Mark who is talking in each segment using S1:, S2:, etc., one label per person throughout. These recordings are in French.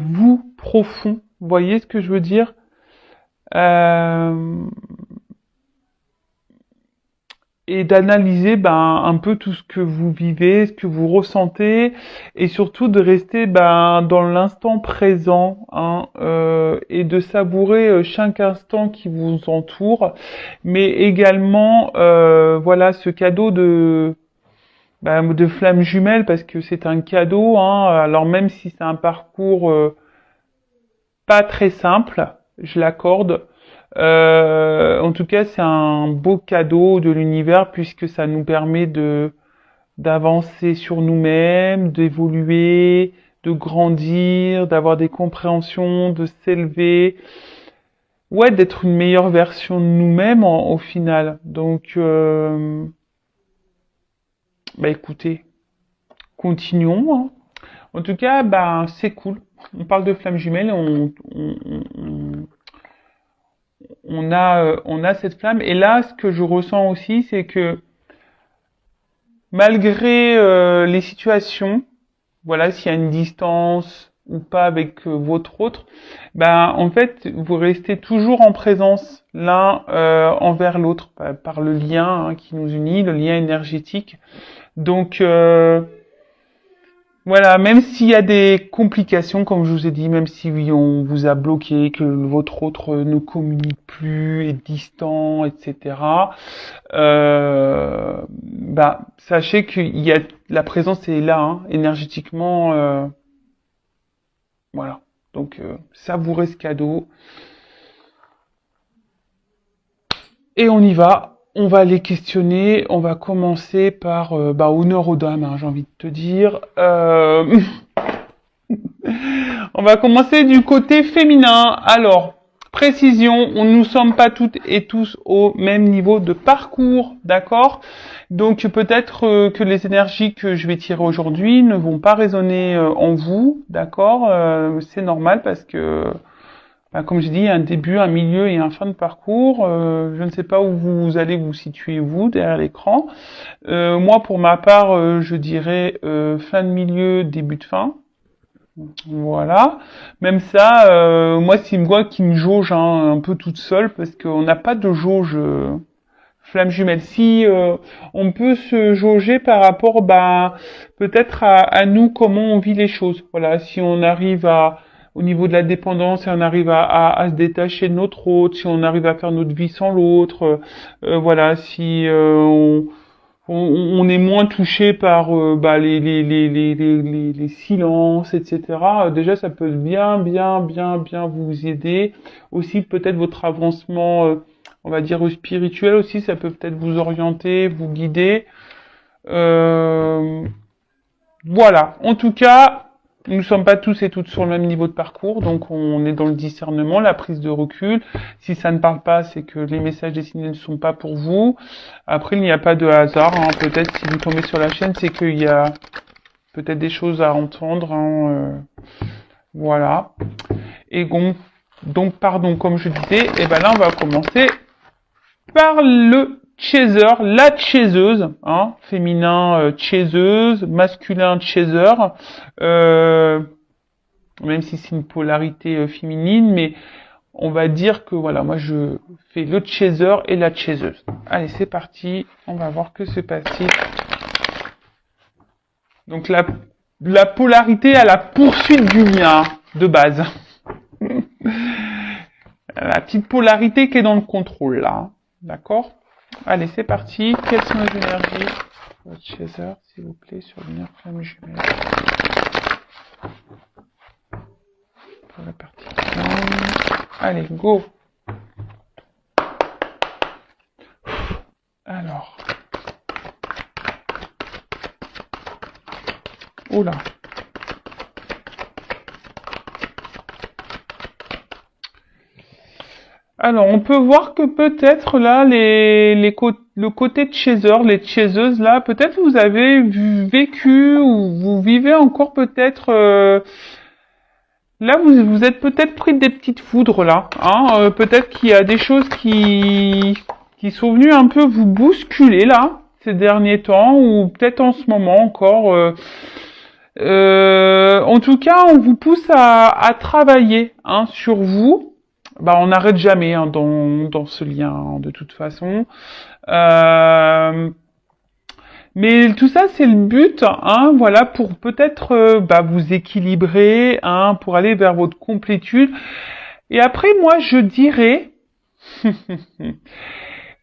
S1: vous profond. Vous voyez ce que je veux dire? Et d'analyser un peu tout ce que vous vivez, ce que vous ressentez, et surtout de rester dans l'instant présent, hein, et de savourer chaque instant qui vous entoure, mais également voilà ce cadeau de flammes jumelles, parce que c'est un cadeau, hein, alors même si c'est un parcours pas très simple, je l'accorde. En tout cas, c'est un beau cadeau de l'univers puisque ça nous permet d'avancer sur nous-mêmes, d'évoluer, de grandir, d'avoir des compréhensions, de s'élever, ouais, d'être une meilleure version de nous-mêmes au final. Donc, écoutez, continuons, hein. En tout cas, c'est cool. On parle de flammes jumelles, on a cette flamme. Et là, ce que je ressens aussi, c'est que malgré les situations, voilà, s'il y a une distance ou pas avec votre autre, en fait, vous restez toujours en présence l'un envers l'autre par le lien, hein, qui nous unit, le lien énergétique. Donc voilà, même s'il y a des complications, comme je vous ai dit, même si oui, on vous a bloqué, que votre autre ne communique plus, est distant, etc. Sachez qu'il y a la présence est là, hein, énergétiquement. Voilà. Donc savourez ce cadeau. Et on y va. On va les questionner. On va commencer par honneur aux dames, hein, j'ai envie de te dire. On va commencer du côté féminin. Alors, précision, nous sommes pas toutes et tous au même niveau de parcours, d'accord? Donc peut-être que les énergies que je vais tirer aujourd'hui ne vont pas résonner en vous, d'accord? C'est normal parce que, comme je dis, il y a un début, un milieu et un fin de parcours. Je ne sais pas où vous allez vous situer, vous, derrière l'écran. Moi, pour ma part, je dirais fin de milieu, début de fin. Voilà. Même ça, moi, c'est moi qui me jauge, hein, un peu toute seule parce qu'on n'a pas de jauge flamme jumelle. Si on peut se jauger par rapport, peut-être à nous, comment on vit les choses. Voilà. Si on arrive au niveau de la dépendance, si on arrive à se détacher de notre autre, si on arrive à faire notre vie sans l'autre, voilà. Si on est moins touché par les silences, etc. Déjà, ça peut bien vous aider. Aussi, peut-être votre avancement, on va dire spirituel aussi, ça peut peut-être vous orienter, vous guider. Voilà. En tout cas, nous ne sommes pas tous et toutes sur le même niveau de parcours, donc on est dans le discernement, la prise de recul. Si ça ne parle pas, c'est que les messages dessinés ne sont pas pour vous. Après, il n'y a pas de hasard, hein. Peut-être si vous tombez sur la chaîne, c'est qu'il y a peut-être des choses à entendre, hein. Voilà. Et donc, pardon, comme je disais, là, on va commencer par le chaser, la chaiseuse, hein, féminin chaiseuse, masculin chaser, même si c'est une polarité féminine, mais on va dire que voilà, moi je fais le chaser et la chaiseuse. Allez, c'est parti, on va voir que se passe-t-il. Donc la polarité à la poursuite du lien de base. La petite polarité qui est dans le contrôle là, hein. D'accord? Allez, c'est parti. Quelles sont les énergies? Votre chaser, s'il vous plaît, sur le lien flamme jumelle. Pour la partie. Allez, go. Alors. Oula. Alors, on peut voir que peut-être là, le côté de chaser, les chaiseuses là, peut-être vous avez vécu ou vous vivez encore peut-être. Là, vous êtes peut-être pris des petites foudres là, hein. Peut-être qu'il y a des choses qui sont venues un peu vous bousculer là ces derniers temps ou peut-être en ce moment encore. En tout cas, on vous pousse à travailler hein, sur vous. Bah, on n'arrête jamais hein, dans ce lien, hein, de toute façon. Mais tout ça, c'est le but, hein, voilà, pour peut-être bah, vous équilibrer, hein, pour aller vers votre complétude. Et après, moi, je dirais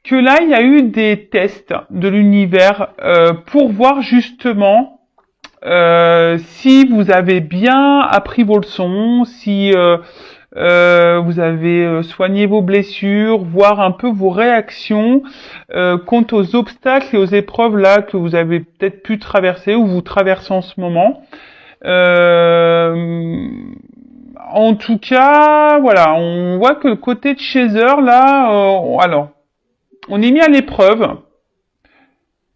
S1: que là, il y a eu des tests de l'univers pour voir justement si vous avez bien appris vos leçons, si vous avez soigné vos blessures, voir un peu vos réactions quant aux obstacles et aux épreuves là que vous avez peut-être pu traverser ou vous traversez en ce moment. En tout cas, voilà, on voit que le côté de chaser là, alors, on est mis à l'épreuve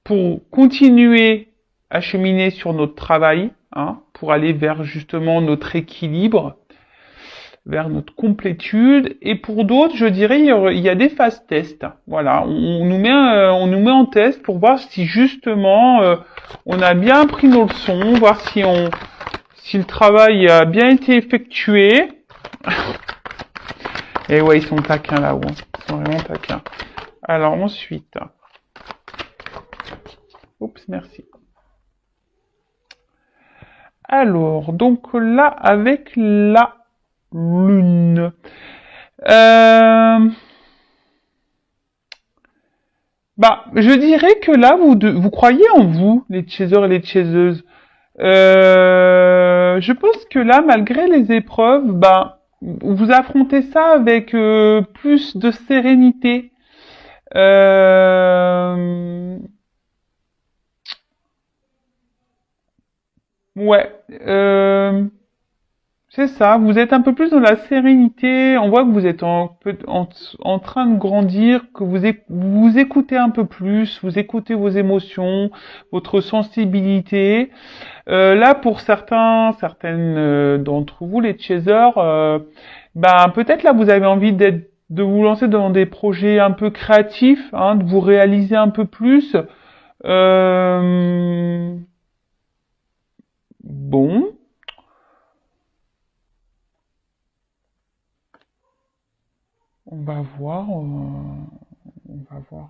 S1: pour continuer à cheminer sur notre travail, hein, pour aller vers justement notre équilibre, vers notre complétude. Et pour d'autres, je dirais, il y a des phases tests. Voilà, on nous met en test pour voir si justement on a bien pris nos leçons, voir si le travail a bien été effectué. Et ouais, ils sont taquins là-haut, ils sont vraiment taquins. Alors ensuite, oups, merci. Alors, donc là, avec la lune. Bah, je dirais que là, vous croyez en vous, les chasers et les chaseuses. Je pense que là, malgré les épreuves, bah, vous affrontez ça avec plus de sérénité. Ouais. C'est ça, vous êtes un peu plus dans la sérénité, on voit que vous êtes en train de grandir, que vous écoutez un peu plus, vous écoutez vos émotions, votre sensibilité. Là, pour certaines d'entre vous, les chasers, ben peut-être là vous avez envie de vous lancer dans des projets un peu créatifs, hein, de vous réaliser un peu plus. Bon. On va voir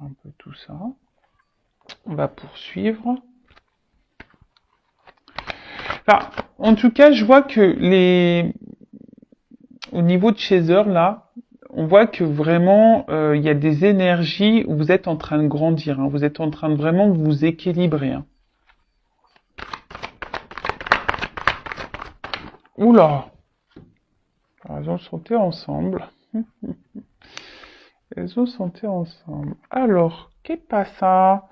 S1: un peu tout ça. On va poursuivre. Enfin, en tout cas, je vois que au niveau de Chaser, là, on voit que vraiment, il y a des énergies où vous êtes en train de grandir, hein. Vous êtes en train de vraiment vous équilibrer, hein. Oula! Elles ont sauté ensemble. Elles ont sauté ensemble. Alors, qu'est-ce passa?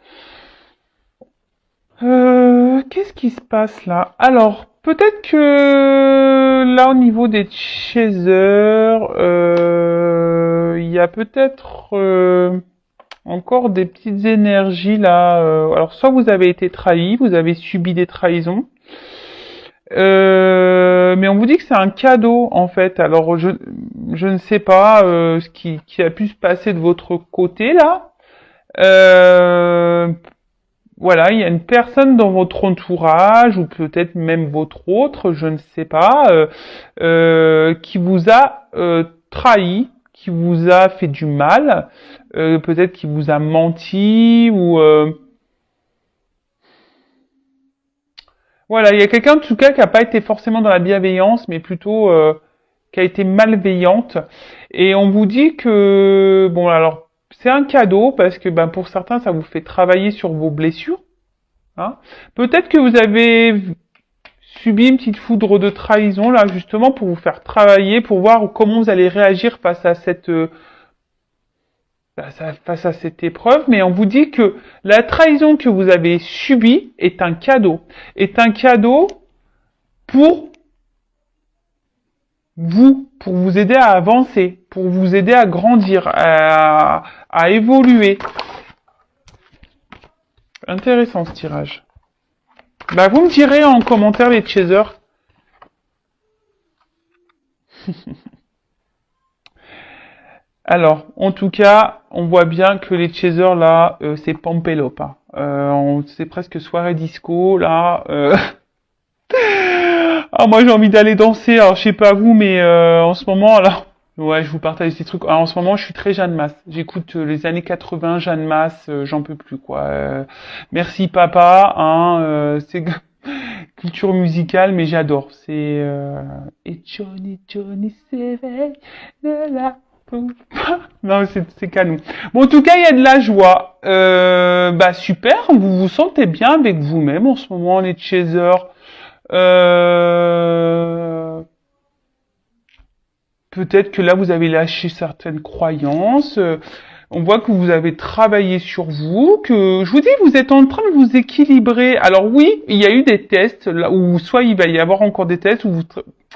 S1: Qu'est-ce qui se passe là? Alors, peut-être que là, au niveau des chasers, il y a peut-être encore des petites énergies là. Alors, soit vous avez été trahi, vous avez subi des trahisons. Mais on vous dit que c'est un cadeau en fait. Alors je ne sais pas ce qui a pu se passer de votre côté là. Voilà, il y a une personne dans votre entourage ou peut-être même votre autre, je ne sais pas, qui vous a trahi, qui vous a fait du mal, peut-être qui vous a menti ou voilà, il y a quelqu'un en tout cas qui n'a pas été forcément dans la bienveillance, mais plutôt qui a été malveillante. Et on vous dit que bon alors c'est un cadeau parce que ben pour certains ça vous fait travailler sur vos blessures. Hein. Peut-être que vous avez subi une petite foudre de trahison là justement pour vous faire travailler, pour voir comment vous allez réagir face à cette épreuve, mais on vous dit que la trahison que vous avez subie est un cadeau pour vous, pour vous aider à avancer, pour vous aider à grandir, à évoluer. Intéressant ce tirage. Bah, vous me direz en commentaire les chasers. Alors, en tout cas, on voit bien que les chasers là, c'est Pampelope. Hein. C'est presque soirée disco là. Ah, moi, j'ai envie d'aller danser. Alors, je sais pas vous, mais en ce moment, là, ouais, je vous partage des trucs. Alors, en ce moment, je suis très Jeanne Masse. J'écoute les années 80, Jeanne Masse, j'en peux plus, quoi. Merci, papa. Hein, c'est culture musicale, mais j'adore. C'est et Johnny s'éveille de la non, c'est canon. Bon, en tout cas, il y a de la joie. Bah super, vous vous sentez bien avec vous-même en ce moment, les chasers. Euh, Peut-être que là, vous avez lâché certaines croyances. On voit que vous avez travaillé sur vous, que je vous dis, vous êtes en train de vous équilibrer. Alors oui, il y a eu des tests, là où soit il va y avoir encore des tests où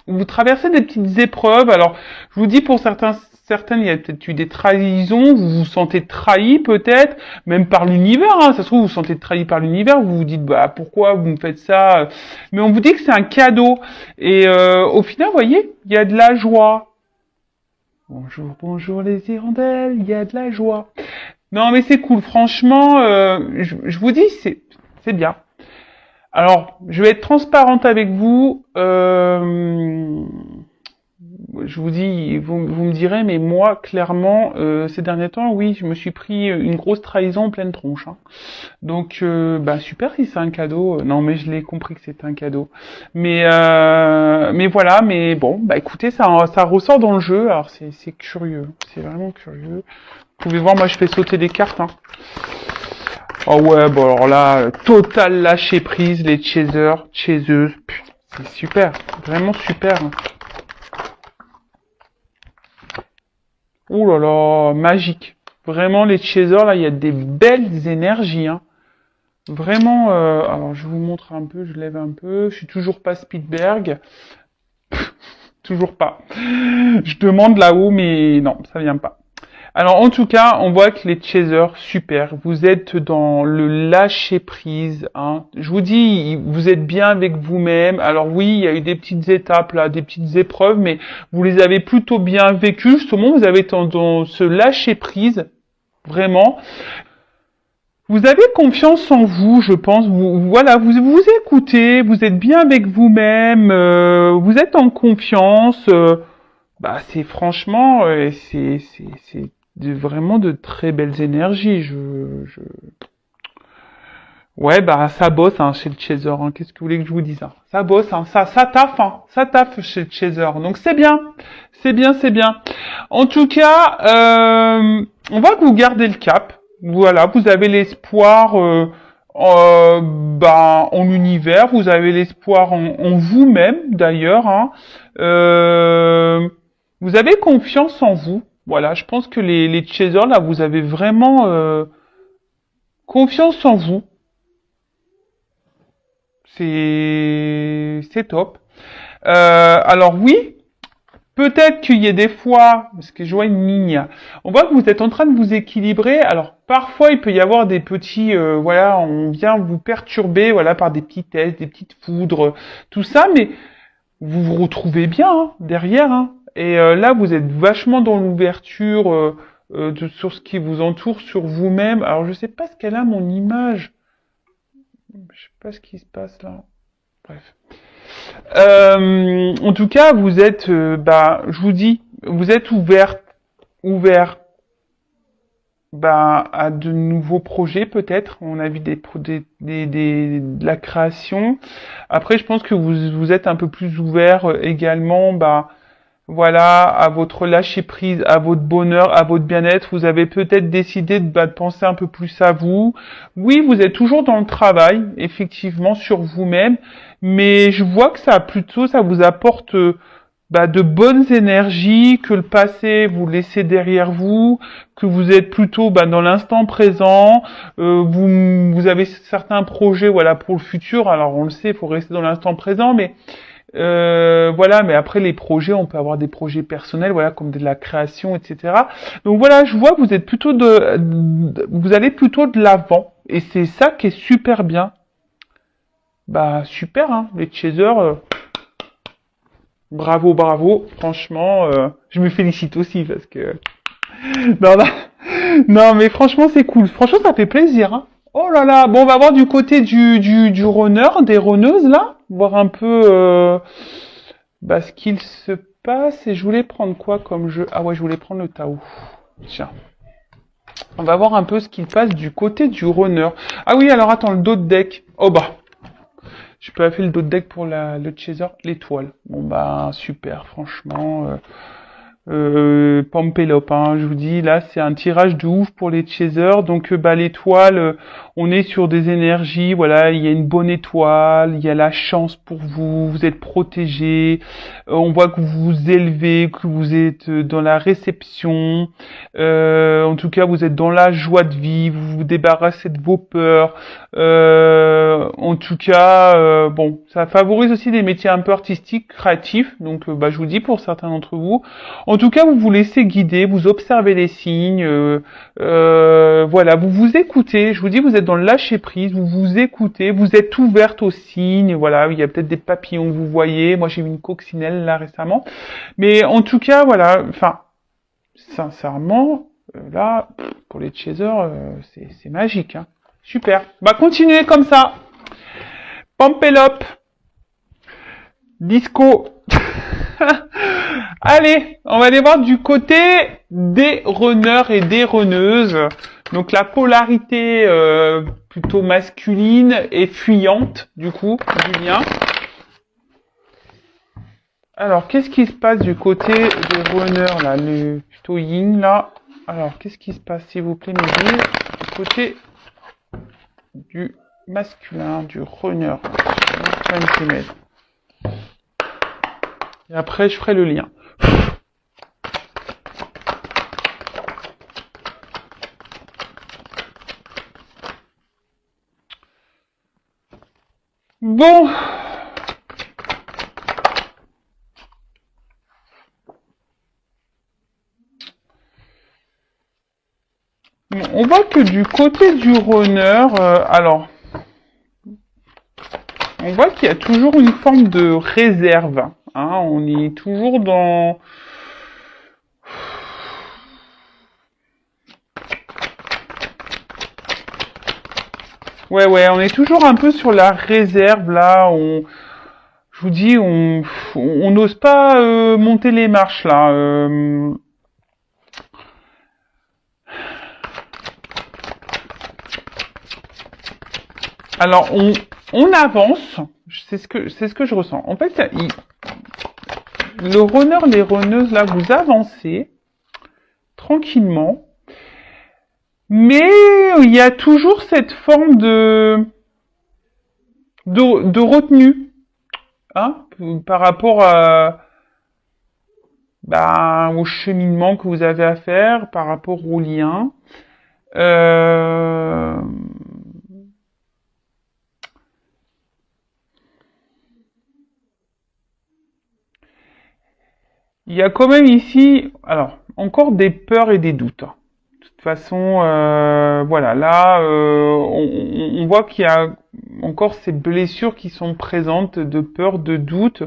S1: vous traversez des petites épreuves. Alors, je vous dis pour certaines, il y a peut-être eu des trahisons, vous vous sentez trahi peut-être, même par l'univers. Hein. Ça se trouve, vous vous sentez trahi par l'univers. Vous vous dites, bah pourquoi vous me faites ça? Mais on vous dit que c'est un cadeau. Et au final, vous voyez, il y a de la joie. Bonjour, bonjour les hirondelles, il y a de la joie. Non mais c'est cool, franchement, je vous dis, c'est bien. Alors, je vais être transparente avec vous. Je vous dis, vous me direz, mais moi, clairement, ces derniers temps, oui, je me suis pris une grosse trahison en pleine tronche. Hein. Donc, bah super si c'est un cadeau. Non, mais je l'ai compris que c'était un cadeau. Mais voilà. Mais bon, bah écoutez, ça ressort dans le jeu. Alors c'est curieux, c'est vraiment curieux. Vous pouvez voir, moi je fais sauter des cartes. Hein. Oh ouais, bon alors là, total lâcher prise, les chasers, chaseuses. C'est super, vraiment super. Hein. Ouh là là, magique. Vraiment les chasers là, il y a des belles énergies. Hein. Vraiment, alors je vous montre un peu, je lève un peu. Je suis toujours pas Spielberg, toujours pas. Je demande là-haut, mais non, ça vient pas. Alors en tout cas, on voit que les chasers, super. Vous êtes dans le lâcher prise. Hein. Je vous dis, vous êtes bien avec vous-même. Alors oui, il y a eu des petites étapes là, des petites épreuves, mais vous les avez plutôt bien vécues. Justement, vous avez été dans ce lâcher prise, vraiment. Vous avez confiance en vous, je pense. Voilà, vous écoutez, vous êtes bien avec vous-même, vous êtes en confiance. Bah, c'est franchement, c'est vraiment de très belles énergies. Ouais, bah ça bosse hein, chez le chaser. Hein. Qu'est-ce que vous voulez que je vous dise hein. Ça bosse, hein. Ça taffe, hein. Ça taffe chez le chaser. Donc c'est bien, c'est bien, c'est bien. En tout cas, on voit que vous gardez le cap. Voilà, vous avez l'espoir en l'univers, vous avez l'espoir en vous-même d'ailleurs. Hein. Vous avez confiance en vous. Voilà, je pense que les chasers là, vous avez vraiment confiance en vous. C'est top. Alors oui, peut-être qu'il y a des fois, parce que je vois une ligne, on voit que vous êtes en train de vous équilibrer. Alors parfois il peut y avoir des petits, voilà, on vient vous perturber, voilà, par des petits tests, des petites foudres, tout ça, mais vous vous retrouvez bien hein, derrière. Hein. Et là vous êtes vachement dans l'ouverture sur ce qui vous entoure, sur vous-même. Alors je sais pas ce qu'elle a mon image. Je sais pas ce qui se passe là. Bref. En tout cas, vous êtes, je vous dis, vous êtes ouvert, à de nouveaux projets peut-être. On a vu de la création. Après, je pense que vous êtes un peu plus ouvert également, voilà, à votre lâcher prise, à votre bonheur, à votre bien-être. Vous avez peut-être décidé de penser un peu plus à vous. Oui, vous êtes toujours dans le travail, effectivement, sur vous-même, mais je vois que ça vous apporte de bonnes énergies, que le passé vous laissez derrière vous, que vous êtes plutôt dans l'instant présent. Vous avez certains projets, voilà, pour le futur. Alors on le sait, il faut rester dans l'instant présent, mais voilà, mais après les projets, on peut avoir des projets personnels, voilà, comme de la création, etc. Donc voilà, je vois que vous êtes plutôt vous allez plutôt de l'avant, et c'est ça qui est super bien. Super, hein, les chasers, bravo, bravo, franchement, je me félicite aussi parce que non, non, non, mais franchement c'est cool, franchement ça fait plaisir, hein. Oh là là, bon, on va voir du côté du runner, des runneuses là. voir un peu ce qu'il se passe. Et je voulais prendre quoi comme jeu? Ah ouais, je voulais prendre le Tao. Tiens. On va voir un peu ce qu'il passe du côté du runner. Ah oui, alors attends, le dos de deck. Oh bah. Je peux faire le dos de deck pour le chaser, l'étoile. Bon bah super, franchement. Pampelope, hein, je vous dis, là c'est un tirage de ouf pour les chasers. Donc l'étoile, on est sur des énergies, voilà, il y a une bonne étoile, il y a la chance pour vous, vous êtes protégé, on voit que vous vous élevez, que vous êtes dans la réception, en tout cas vous êtes dans la joie de vivre, vous vous débarrassez de vos peurs, en tout cas, bon, ça favorise aussi des métiers un peu artistiques, créatifs, donc je vous dis pour certains d'entre vous. En tout cas, vous vous laissez guider, vous observez les signes, voilà, vous vous écoutez. Je vous dis, vous êtes dans le lâcher prise, vous vous écoutez, vous êtes ouverte aux signes. Voilà, il y a peut-être des papillons que vous voyez. Moi, j'ai vu une coccinelle là récemment, mais en tout cas, voilà. Enfin, sincèrement, là, pour les chasers, c'est magique, hein. Super. Continuez comme ça. Pampelope. Disco. Allez, on va aller voir du côté des runners et des runneuses. Donc la polarité plutôt masculine et fuyante, du coup, Julien. Alors, qu'est-ce qui se passe du côté des runners, là, le plutôt yin, là? Alors, qu'est-ce qui se passe, s'il vous plaît, mes guides, du côté du masculin, du runner. Et après, je ferai le lien. Bon. On voit que du côté du runner, alors, on voit qu'il y a toujours une forme de réserve. Hein, on est toujours dans... Ouais, on est toujours un peu sur la réserve, là. Je vous dis, on n'ose pas monter les marches, là. Alors, on avance. C'est ce que je ressens. En fait, le runner, les runneuses, là, vous avancez tranquillement. Mais il y a toujours cette forme de retenue, hein, par rapport au cheminement que vous avez à faire, par rapport au lien. Il y a quand même ici, alors, encore des peurs et des doutes. De toute façon, voilà, là, on voit qu'il y a encore ces blessures qui sont présentes de peur, de doute.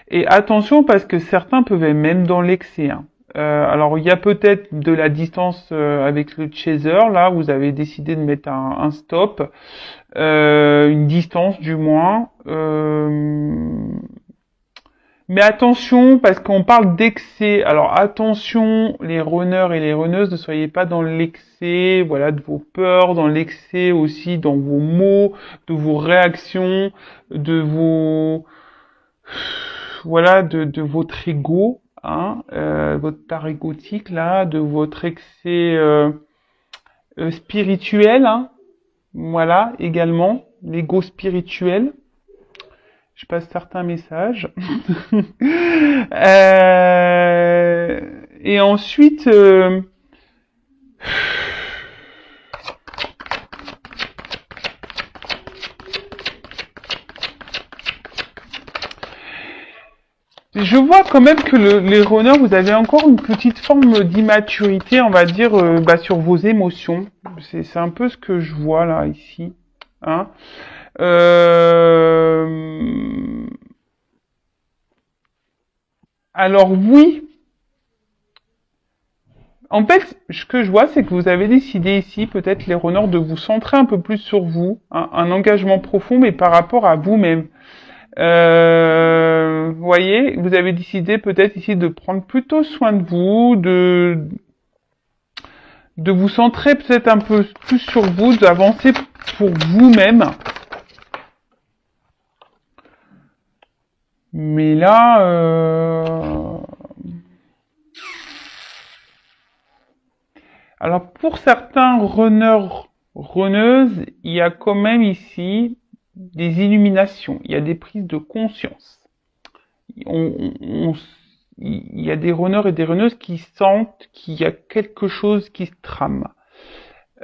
S1: Et attention, parce que certains peuvent être même dans l'excès. Hein. Alors, il y a peut-être de la distance avec le chaser. Là, vous avez décidé de mettre un stop, une distance du moins. Mais attention, parce qu'on parle d'excès. Alors attention, les runners et les runneuses, ne soyez pas dans l'excès, voilà, de vos peurs, dans l'excès aussi, dans vos mots, de vos réactions, de vos, voilà, de votre ego, hein, votre part égotique là, de votre excès spirituel, hein, voilà, également, l'ego spirituel. Je passe certains messages. Et ensuite, je vois quand même que les runners, vous avez encore une petite forme d'immaturité, on va dire, sur vos émotions. C'est un peu ce que je vois là, ici. Hein. Alors oui. En fait, ce que je vois, c'est que vous avez décidé ici, peut-être les runners, de vous centrer un peu plus sur vous, hein, un engagement profond, mais par rapport à vous-même. Vous voyez, vous avez décidé peut-être ici de prendre plutôt soin de vous, de vous centrer peut-être un peu plus sur vous, d'avancer pour vous-même. Mais là, alors pour certains runners, runneuses, il y a quand même ici des illuminations, il y a des prises de conscience. Il y a des runners et des runneuses qui sentent qu'il y a quelque chose qui se trame.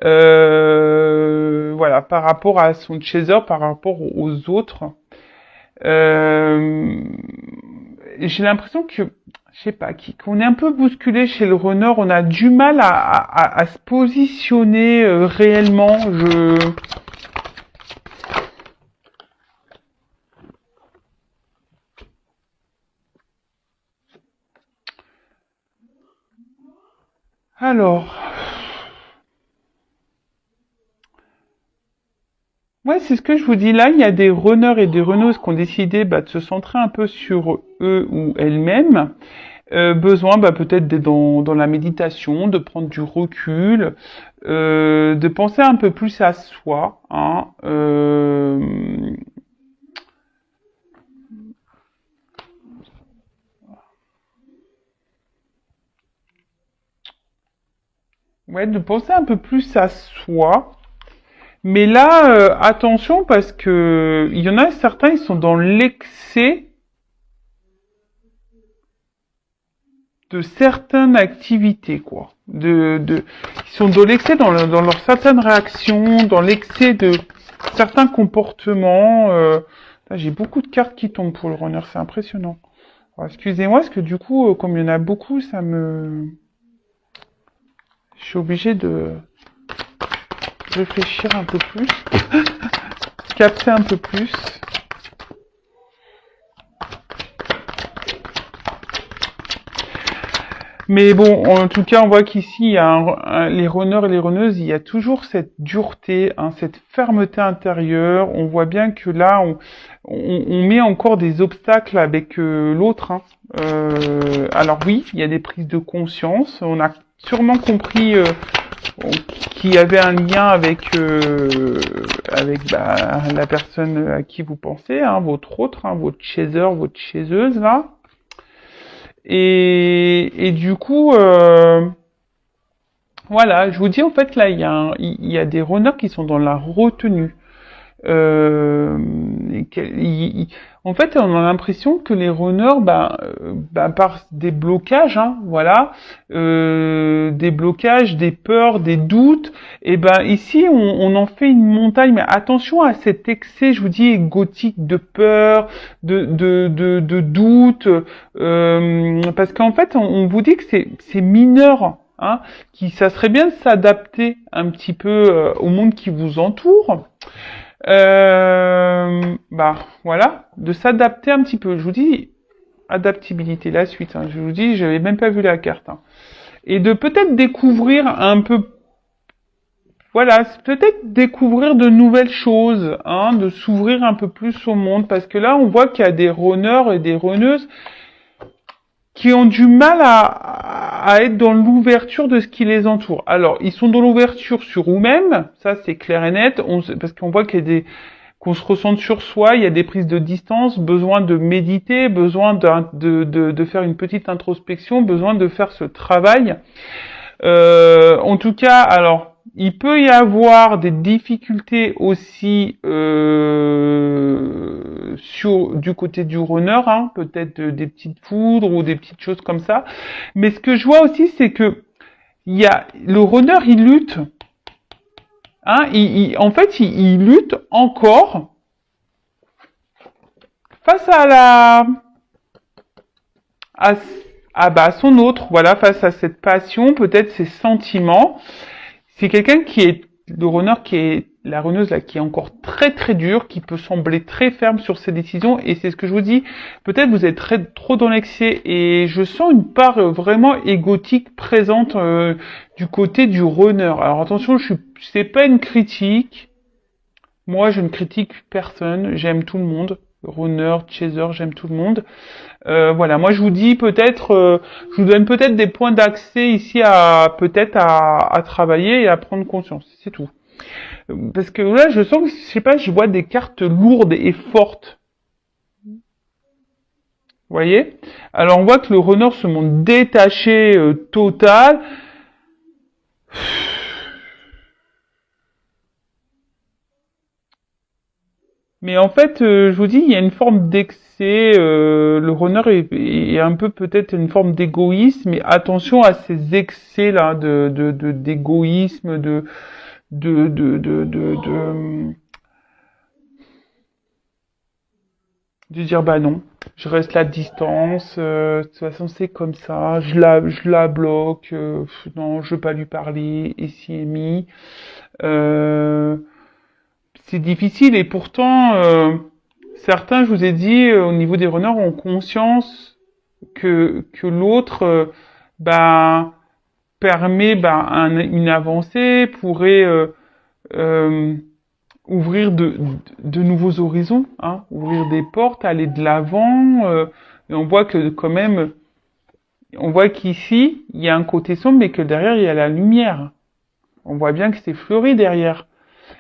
S1: Voilà, par rapport à son chaser, par rapport aux autres. J'ai l'impression que, je sais pas, qu'on est un peu bousculé chez le runner, on a du mal à se positionner réellement. Alors, ouais, c'est ce que je vous dis là. Il y a des runners et des runneuses qui ont décidé de se centrer un peu sur eux ou elles-mêmes. Besoin peut-être d'être dans la méditation, de prendre du recul, de penser un peu plus à soi. Hein, ouais, de penser un peu plus à soi. Mais là, attention parce que il y en a certains, ils sont dans l'excès de certaines activités, quoi. Ils sont dans l'excès dans leurs certaines réactions, dans l'excès de certains comportements. Là, j'ai beaucoup de cartes qui tombent pour le runner, c'est impressionnant. Alors, excusez-moi, parce que du coup, comme il y en a beaucoup, je suis obligée de réfléchir un peu plus, capter un peu plus. Mais bon, en tout cas, on voit qu'ici, il y a les runners et les runneuses, il y a toujours cette dureté, hein, cette fermeté intérieure. On voit bien que là, on met encore des obstacles avec l'autre. Hein. Alors oui, il y a des prises de conscience. On a sûrement compris qu'il y avait un lien avec la personne à qui vous pensez, hein, votre autre, hein, votre chaser, votre chaiseuse là. Et du coup, voilà, je vous dis en fait là, il y a des runners qui sont dans la retenue. En fait, on a l'impression que les runners, par des blocages, hein, voilà, des blocages, des peurs, des doutes, et ben ici on en fait une montagne. Mais attention à cet excès, je vous dis, égotique de peur, de doute, parce qu'en fait on vous dit que c'est mineur. Hein, ça serait bien de s'adapter un petit peu au monde qui vous entoure. Voilà, de s'adapter un petit peu. Je vous dis, adaptabilité, la suite. Hein. Je vous dis, j'avais même pas vu la carte. Hein. Et de peut-être découvrir un peu, voilà, peut-être découvrir de nouvelles choses, hein, de s'ouvrir un peu plus au monde, parce que là, on voit qu'il y a des runners et des runneuses qui ont du mal à être dans l'ouverture de ce qui les entoure. Alors, ils sont dans l'ouverture sur eux-mêmes, ça c'est clair et net, parce qu'on voit qu'il y a qu'on se ressente sur soi, il y a des prises de distance, besoin de méditer, besoin de faire une petite introspection, besoin de faire ce travail. En tout cas, alors, il peut y avoir des difficultés aussi du côté du runner, hein, peut-être des petites foudres ou des petites choses comme ça. Mais ce que je vois aussi, c'est que le runner, il lutte. Hein, en fait, il lutte encore face à son autre, voilà, face à cette passion, peut-être ses sentiments. C'est quelqu'un qui est le runner, qui est la runneuse là, qui est encore très très dure, qui peut sembler très ferme sur ses décisions. Et c'est ce que je vous dis. Peut-être vous êtes trop dans l'excès, et je sens une part vraiment égotique présente du côté du runner. Alors attention, c'est pas une critique. Moi, je ne critique personne. J'aime tout le monde. runner, chaser, j'aime tout le monde. Voilà, moi je vous dis peut-être, je vous donne peut-être des points d'accès ici à peut-être à travailler et à prendre conscience, c'est tout. Parce que là, je sens que, je sais pas, je vois des cartes lourdes et fortes. Vous voyez? Alors on voit que le runner se montre détaché total. Mais en fait, je vous dis, il y a une forme d'excès. Le runner est un peu peut-être une forme d'égoïsme, mais attention à ces excès là d'égoïsme, de dire bah non, je reste à distance. De toute façon, c'est comme ça. Je la bloque. Non, je veux pas lui parler. Et si et mi. Euh, c'est difficile et pourtant. Certains, je vous ai dit, au niveau des runners, ont conscience que l'autre, ben, permet une avancée, pourrait euh, ouvrir de nouveaux horizons, hein, ouvrir des portes, aller de l'avant. Et on voit que quand même, on voit qu'ici, il y a un côté sombre, mais que derrière, il y a la lumière. On voit bien que c'est fleuri derrière.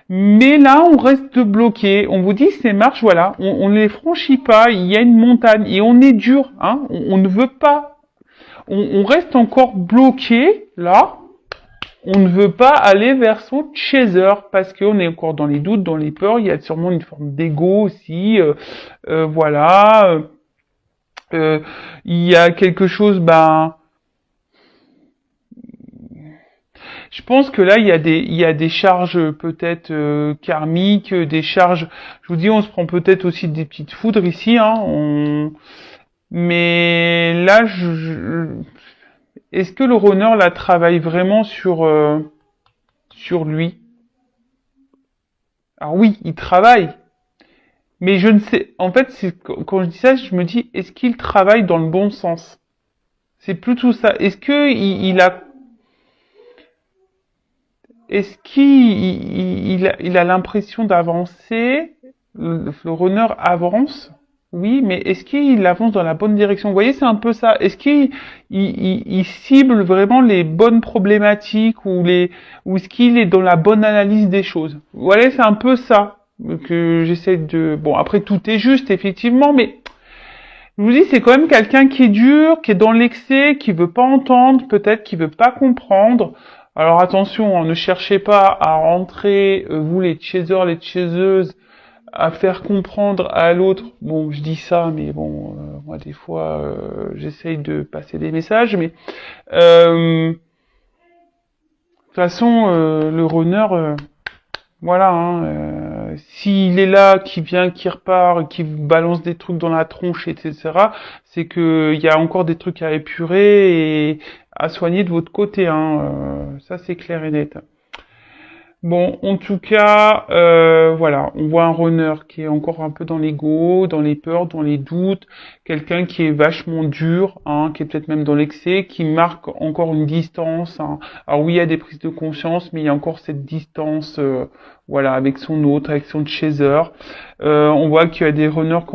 S1: Mais là, on reste bloqué. On vous dit, ces marches, voilà, on ne les franchit pas. Il y a une montagne et on est dur. Hein, on ne veut pas. On reste encore bloqué là. On ne veut pas aller vers son chaser parce qu'on est encore dans les doutes, dans les peurs. Il y a sûrement une forme d'ego aussi. Voilà. Il y a quelque chose, je pense que là, il y a des charges peut-être karmiques, des charges. Je vous dis, on se prend peut-être aussi des petites foudres ici, hein. Mais là, est-ce que le runner là travaille vraiment sur lui? Alors oui, il travaille, mais je ne sais. En fait, quand je dis ça, je me dis, est-ce qu'il travaille dans le bon sens? C'est plutôt ça. Est-ce qu'il a l'impression d'avancer? Le runner avance, oui, mais est-ce qu'il avance dans la bonne direction? Vous voyez, c'est un peu ça. Est-ce qu'il cible vraiment les bonnes problématiques ou est-ce qu'il est dans la bonne analyse des choses? Voilà, c'est un peu ça que j'essaie de. Bon, après tout est juste effectivement, mais je vous dis, c'est quand même quelqu'un qui est dur, qui est dans l'excès, qui veut pas entendre, peut-être qui veut pas comprendre. Alors attention, hein, ne cherchez pas à rentrer, vous les chasers, les chaseuses, à faire comprendre à l'autre. Bon, je dis ça, mais bon, moi des fois, j'essaye de passer des messages, mais de toute façon, le runner, voilà, hein, s'il est là, qui vient, qui repart, qui vous balance des trucs dans la tronche, etc., c'est que il y a encore des trucs à épurer et à soigner de votre côté, hein, ça c'est clair et net. Bon, en tout cas, voilà, on voit un runner qui est encore un peu dans l'ego, dans les peurs, dans les doutes, quelqu'un qui est vachement dur, hein, qui est peut-être même dans l'excès, qui marque encore une distance, hein. Alors oui, il y a des prises de conscience, mais il y a encore cette distance, voilà, avec son autre, avec son chaser. On voit qu'il y a des runners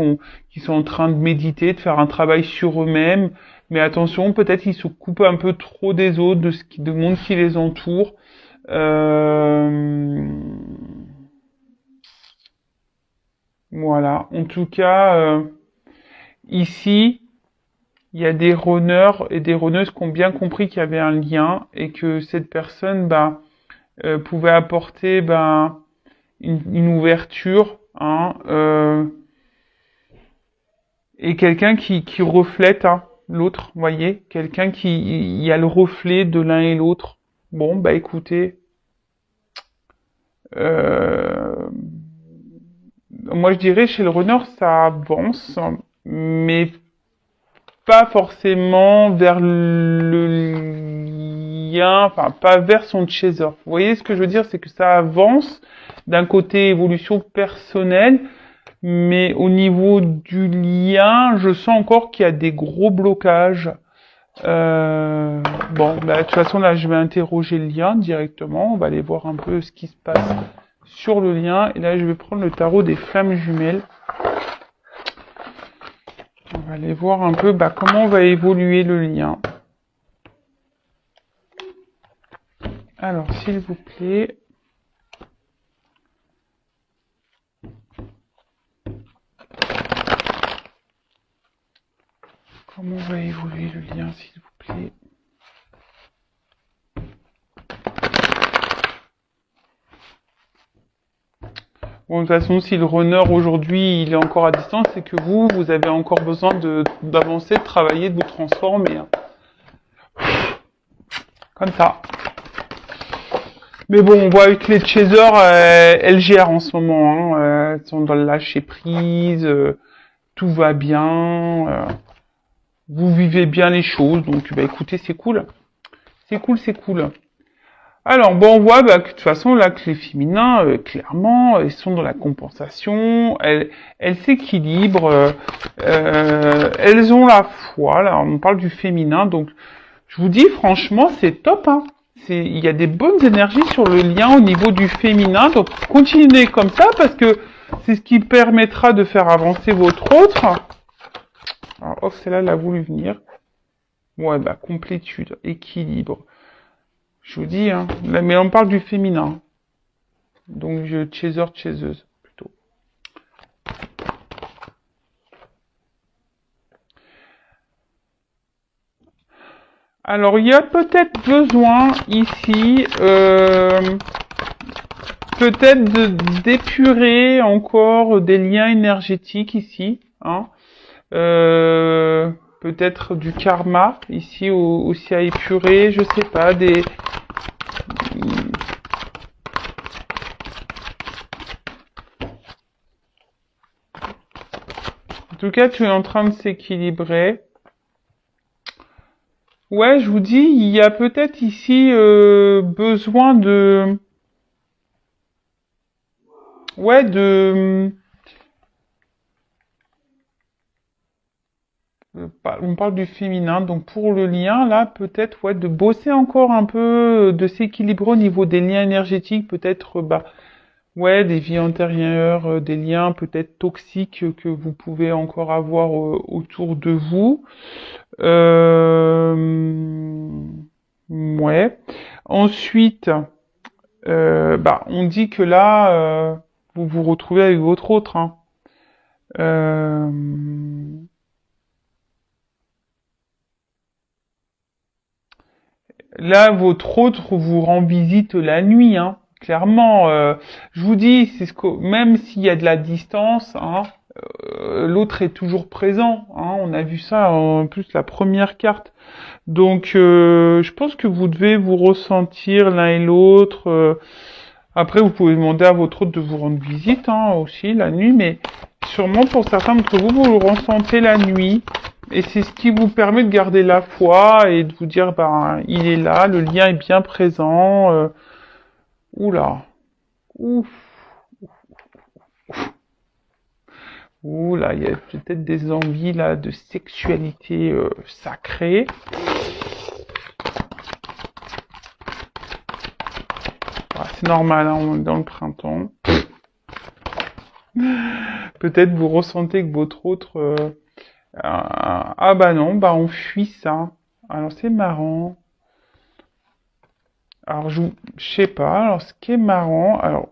S1: qui sont en train de méditer, de faire un travail sur eux-mêmes, mais attention, peut-être ils se coupent un peu trop des autres, du monde qui les entoure. Euh, voilà. En tout cas, ici, il y a des runners et des runneuses qui ont bien compris qu'il y avait un lien et que cette personne, pouvait apporter, une ouverture, hein, et quelqu'un qui reflète, hein, l'autre, vous voyez, quelqu'un il y a le reflet de l'un et l'autre. Bon, écoutez, euh, moi je dirais chez le runner ça avance, mais pas forcément vers le lien, enfin pas vers son chaser. Vous voyez ce que je veux dire, c'est que ça avance d'un côté évolution personnelle, mais au niveau du lien, je sens encore qu'il y a des gros blocages. Bon, de toute façon là, je vais interroger le lien directement. On va aller voir un peu ce qui se passe sur le lien. Et là, je vais prendre le tarot des flammes jumelles. va aller voir un peu comment va évoluer le lien. Alors, s'il vous plaît. Comment va évoluer le lien, s'il vous plaît? Bon, de toute façon, si le runner aujourd'hui il est encore à distance, c'est que vous avez encore besoin d'avancer, de travailler, de vous transformer. Comme ça. Mais bon, on voit avec les chasers, elles gèrent en ce moment. Elles sont dans le lâcher prise, tout va bien. Vous vivez bien les choses, donc écoutez, c'est cool. C'est cool, c'est cool. Alors, bon, on voit que de toute façon, là, que les féminins, clairement, ils sont dans la compensation, elles s'équilibrent, elles ont la foi, là, on parle du féminin, donc, je vous dis, franchement, c'est top, hein. Il y a des bonnes énergies sur le lien au niveau du féminin, donc, continuez comme ça, parce que c'est ce qui permettra de faire avancer votre autre. Alors, oh, celle-là, elle a voulu venir. Ouais, complétude, équilibre. Je vous dis, hein, là, mais on parle du féminin. Donc, chaser, chaiseuse, plutôt. Alors, il y a peut-être besoin, ici, peut-être d'épurer encore des liens énergétiques, ici, hein. Peut-être du karma, ici, aussi à épurer, je sais pas, En tout cas, tu es en train de s'équilibrer. Ouais, je vous dis, il y a peut-être ici besoin de... Ouais, on parle du féminin, donc pour le lien, là, peut-être, ouais, de bosser encore un peu, de s'équilibrer au niveau des liens énergétiques, peut-être, ouais, des vies antérieures, des liens peut-être toxiques que vous pouvez encore avoir autour de vous. Ouais. Ensuite, on dit que là, vous vous retrouvez avec votre autre, hein. Là, votre autre vous rend visite la nuit, hein. Clairement, je vous dis, c'est ce que même s'il y a de la distance, hein, l'autre est toujours présent, hein. On a vu ça en plus la première carte. Donc, je pense que vous devez vous ressentir l'un et l'autre. Après, vous pouvez demander à votre autre de vous rendre visite, hein, aussi la nuit, mais sûrement pour certains d'entre vous, vous le ressentez la nuit. Et c'est ce qui vous permet de garder la foi et de vous dire, il est là, le lien est bien présent. Oula. Ouf. Oula, il y a peut-être des envies là de sexualité sacrée. C'est normal, hein, on est dans le printemps. Peut-être vous ressentez que votre autre... non, on fuit ça. Alors c'est marrant. Alors je sais pas. Alors ce qui est marrant, alors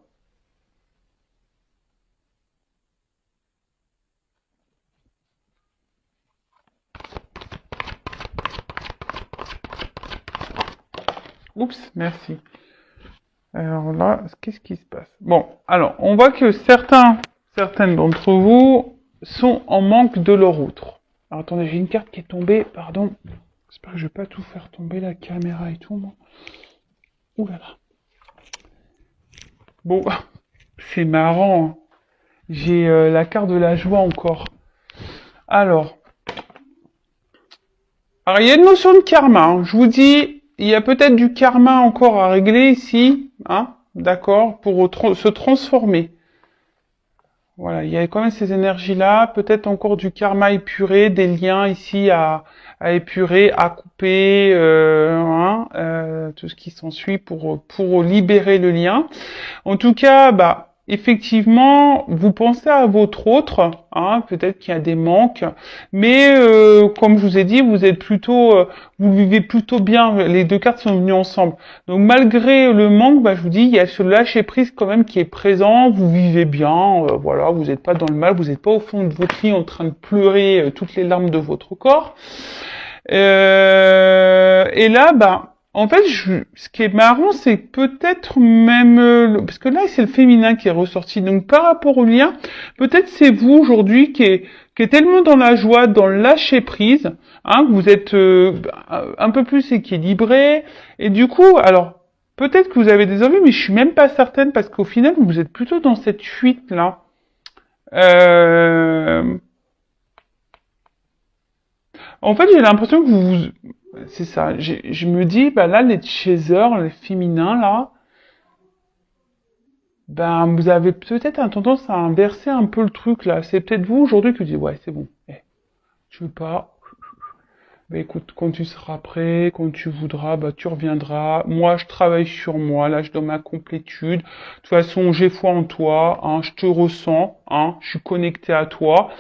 S1: oups, merci. Alors là, qu'est-ce qui se passe? Bon, alors on voit que certaines d'entre vous sont en manque de leur autre. Alors attendez, j'ai une carte qui est tombée, pardon. J'espère que je vais pas tout faire tomber la caméra et tout, moi. Ouh là là. Bon, c'est marrant, hein. J'ai la carte de la joie encore. Alors, il y a une notion de karma, hein. Je vous dis, il y a peut-être du karma encore à régler ici, hein, d'accord, pour se transformer. Voilà, il y a quand même ces énergies-là, peut-être encore du karma épuré, des liens ici à épurer, à couper, tout ce qui s'ensuit pour libérer le lien. En tout cas, effectivement, vous pensez à votre autre, hein, peut-être qu'il y a des manques, mais comme je vous ai dit, vous êtes plutôt, vous vivez plutôt bien. Les deux cartes sont venues ensemble. Donc malgré le manque, bah, je vous dis, il y a ce lâcher prise quand même qui est présent. Vous vivez bien, voilà, vous n'êtes pas dans le mal, vous n'êtes pas au fond de votre lit en train de pleurer toutes les larmes de votre corps. Et là, bah, en fait, ce qui est marrant, c'est que peut-être même, parce que là, c'est le féminin qui est ressorti. Donc, par rapport au lien, peut-être c'est vous aujourd'hui qui est tellement dans la joie, dans le lâcher prise, hein, que vous êtes un peu plus équilibré. Et du coup, alors, peut-être que vous avez des envies, mais je suis même pas certaine parce qu'au final, vous êtes plutôt dans cette fuite là. Euh, En fait, j'ai l'impression que c'est ça. Je me dis, bah là, les chasers, les féminins, là, ben, vous avez peut-être un tendance à inverser un peu le truc, là. C'est peut-être vous, aujourd'hui, qui dites, ouais, c'est bon. Tu veux pas? Bah écoute, quand tu seras prêt, quand tu voudras, bah tu reviendras. Moi, je travaille sur moi, là, je donne ma complétude. De toute façon, j'ai foi en toi, hein, je te ressens, hein, je suis connecté à toi.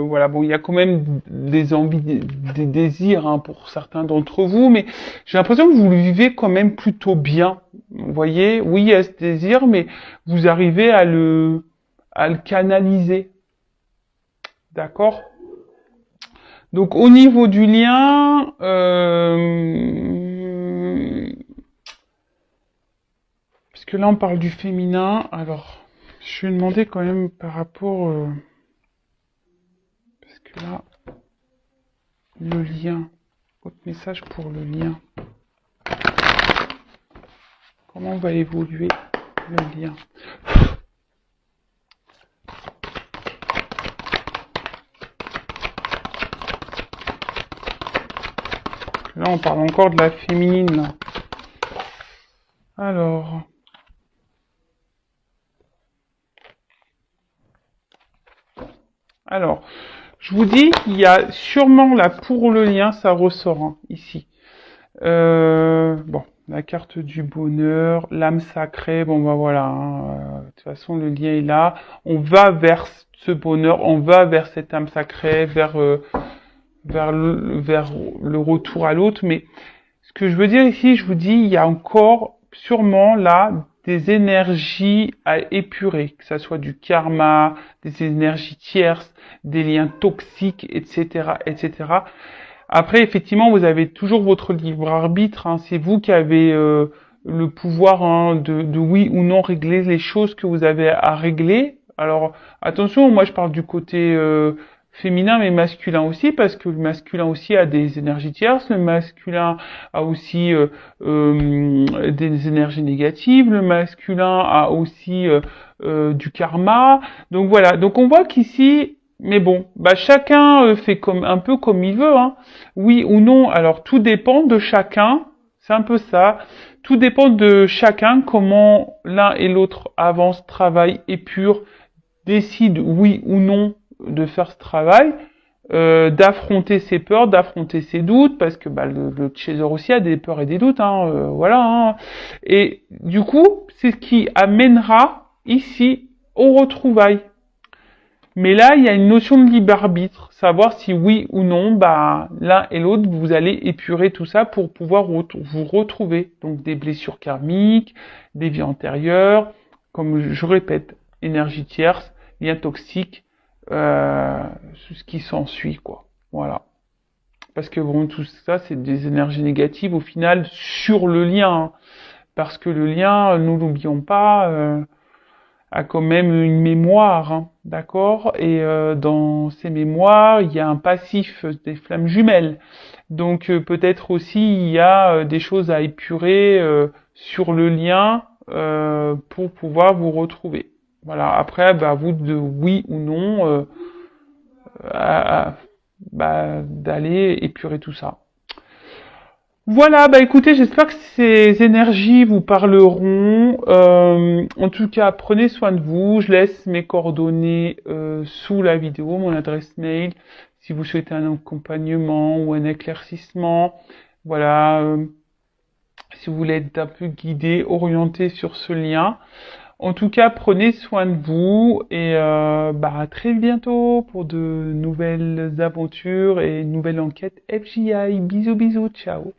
S1: Voilà, bon, il y a quand même des envies, des désirs, hein, pour certains d'entre vous, mais j'ai l'impression que vous le vivez quand même plutôt bien. Vous voyez, oui, il y a ce désir, mais vous arrivez à le canaliser, d'accord? Donc au niveau du lien, parce que là on parle du féminin, alors je vais demander quand même par rapport, parce que là, le lien, votre message pour le lien, comment va évoluer le lien? Là on parle encore de la féminine, là. Alors, je vous dis, il y a sûrement là pour le lien, ça ressort, hein, ici. Bon, la carte du bonheur, l'âme sacrée, bon bah voilà, hein, de toute façon le lien est là. On va vers ce bonheur, on va vers cette âme sacrée, vers le retour à l'autre. Mais ce que je veux dire ici, je vous dis, il y a encore sûrement là des énergies à épurer, que ça soit du karma, des énergies tierces, des liens toxiques, etc., etc. Après, effectivement, vous avez toujours votre libre arbitre, hein. C'est vous qui avez le pouvoir, hein, de oui ou non régler les choses que vous avez à régler. Alors, attention, moi je parle du côté féminin mais masculin aussi, parce que le masculin aussi a des énergies tierces, le masculin a aussi des énergies négatives, le masculin a aussi du karma. Donc voilà, donc on voit qu'ici, mais bon, bah chacun fait comme un peu comme il veut, hein. Oui ou non, alors tout dépend de chacun, c'est un peu ça. Tout dépend de chacun, comment l'un et l'autre avance, travaille, épure, décide oui ou non de faire ce travail, d'affronter ses peurs, d'affronter ses doutes, parce que bah, le chaser aussi a des peurs et des doutes, hein, voilà. Hein. Et du coup, c'est ce qui amènera ici aux retrouvailles. Mais là, il y a une notion de libre arbitre, savoir si oui ou non, bah, l'un et l'autre, vous allez épurer tout ça pour pouvoir vous retrouver. Donc des blessures karmiques, des vies antérieures, comme je répète, énergie tierce, liens toxiques, ce qui s'ensuit, quoi. Voilà. Parce que bon, tout ça, c'est des énergies négatives au final sur le lien. Hein. Parce que le lien, nous l'oublions pas, a quand même une mémoire, hein, d'accord? Et dans ces mémoires, il y a un passif, des flammes jumelles. Donc peut-être aussi il y a des choses à épurer sur le lien pour pouvoir vous retrouver. Voilà. Après, bah, vous de oui ou non bah, d'aller épurer tout ça. Voilà, bah écoutez, j'espère que ces énergies vous parleront. En tout cas, prenez soin de vous. Je laisse mes coordonnées sous la vidéo, mon adresse mail, si vous souhaitez un accompagnement ou un éclaircissement. Voilà. si vous voulez être un peu guidé, orienté sur ce lien. En tout cas, prenez soin de vous et à très bientôt pour de nouvelles aventures et une nouvelle enquête FJI. Bisous bisous, ciao.